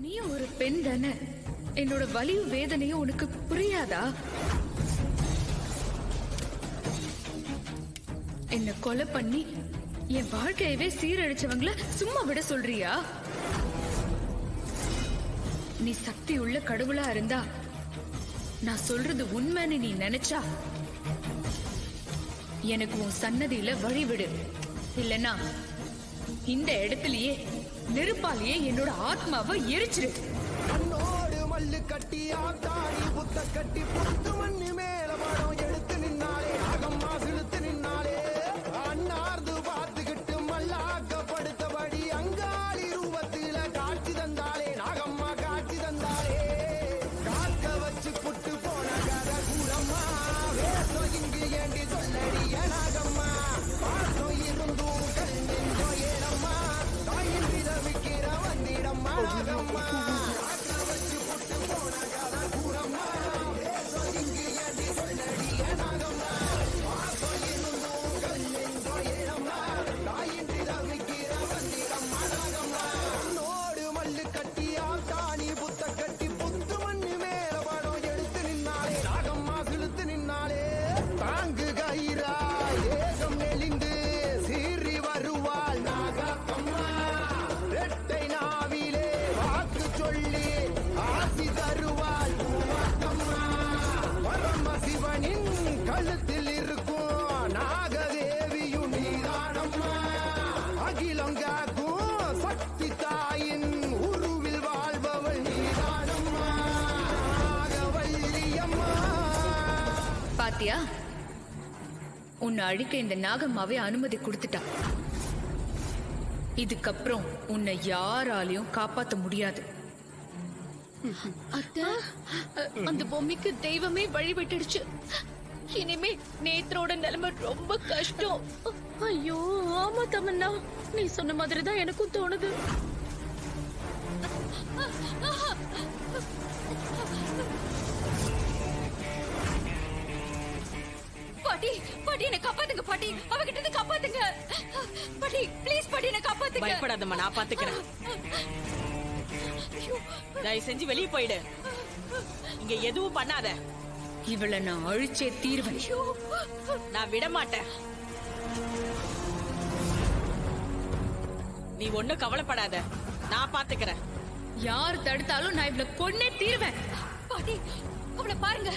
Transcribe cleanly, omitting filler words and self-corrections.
நீ ஒரு பெண் தானே, என்னோட வலியும் வேதனையும் உனக்கு புரியாதா? என்ன கொலை பண்ணி என் வாழ்க்கையவே சீரழிச்சவங்கள சும்மா விட சொல்றியா? நீ சக்தி உள்ள கடவுளா இருந்தா நான் சொல்றது உண்மைன்னு நீ நினைச்சா எனக்கு உன் சன்னதியில வழிவிடு. இல்லனா இந்த இடத்துலயே நெருப்பாலேயே என்னோட ஆத்மாவை எரிச்சிரு. மண்ணோடு மல்லு கட்டி ஆத்தாடி புத்த கட்டி புத்து மண்ணு மேல மரம் எடுத்து நின்னாலே அகம்மா சிலுத்து நின்னாலே அண்ணார்ந்து பார்த்துக்கிட்டு மல்லாக்கப்படுத்தபடி அங்காளி ரூபத்தில காட்சி தந்தாலே நாகம்மா காட்சி தந்தாலே காக்க வச்சு புட்டு போன கதை கூடம்மா வேசம் இங்கு ஏண்டி சொல்லடிய நாகம்மா பாசம் இருந்தும் கல் நெஞ்சோ ஏனம்மா தாயின் விதவிக்கிற வந்திடம்மா நாகம்மா கழுத்தில் இருக்கும் நாகதேவியும் நீதானம்மா அகிலங்காக்கும் சக்தி தாயின் உருவில் வாழ்பவள் நீதானம்மா நாகவல்லியம்மா. பாத்தியா, உன்னை அழிக்க இந்த நாகம்மாவே அனுமதி கொடுத்துட்டா. இதுக்கப்புறம் உன்னை யாராலையும் காப்பாத்த முடியாது. அத்தை, அந்த பொம்மைக்கு தெய்வமே வழிவிட்டுடுச்சு. இனிமே நேத்ரோட நிலைமை ரொம்ப கஷ்டம். ஐயோ ஆமா தமன்னா, நீ சொன்ன மாதிரிதான் எனக்கும் தோணுது. பாட்டி பாட்டி என்ன காப்பாத்துங்க பாட்டி, அவகிட்ட இருந்து காப்பாத்துங்க பாட்டி, ப்ளீஸ் பாட்டி என்ன காப்பாத்துங்க. பயப்படாதம்மா, நான் பாத்துக்கிறேன். தயவு செஞ்சு வெளியே போயிடு, இங்க எதுவும் பண்ணாத. இவளை நான் அழிச்சே தீர்வேன். நான் விட மாட்டேன். நீ ஒண்ணும் கவலைப்படாத, நான் பாத்துக்கிறேன். யார் தடுத்தாலும் நான் இவளை கொன்னே தீர்வேன். பாட்டி அவளை பாருங்க.